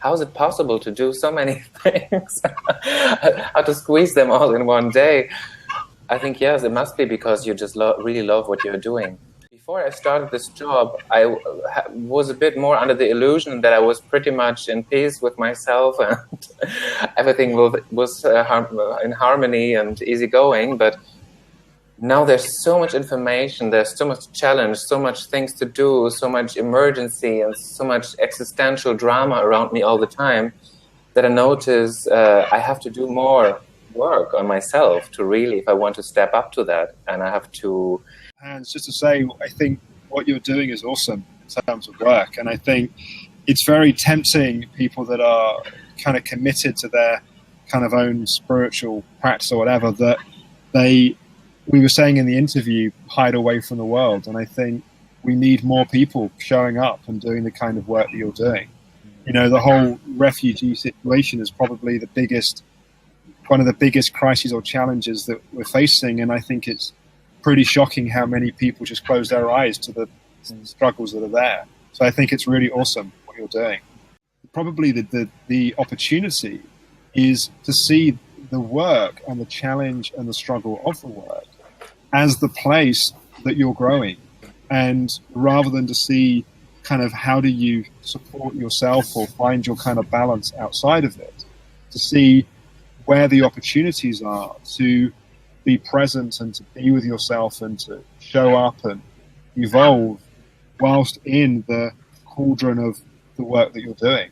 how is it possible to do so many things? How to squeeze them all in one day? I think, yes, it must be because you just really love what you're doing. Before I started this job, I was a bit more under the illusion that I was pretty much in peace with myself and everything was in harmony and easygoing. But now there's so much information, there's so much challenge, so much things to do, so much emergency and so much existential drama around me all the time that I notice I have to do more work on myself to really, if I want to step up to that, and I have to... And just to say, I think what you're doing is awesome in terms of work. And I think it's very tempting, people that are kind of committed to their kind of own spiritual practice or whatever, that we were saying in the interview, hide away from the world. And I think we need more people showing up and doing the kind of work that you're doing. You know, the whole refugee situation is probably one of the biggest crises or challenges that we're facing. And I think it's pretty shocking how many people just close their eyes to the struggles that are there. So I think it's really awesome what you're doing. Probably the opportunity is to see the work and the challenge and the struggle of the work as the place that you're growing. And rather than to see kind of how do you support yourself or find your kind of balance outside of it, to see where the opportunities are to be present and to be with yourself and to show up and evolve whilst in the cauldron of the work that you're doing.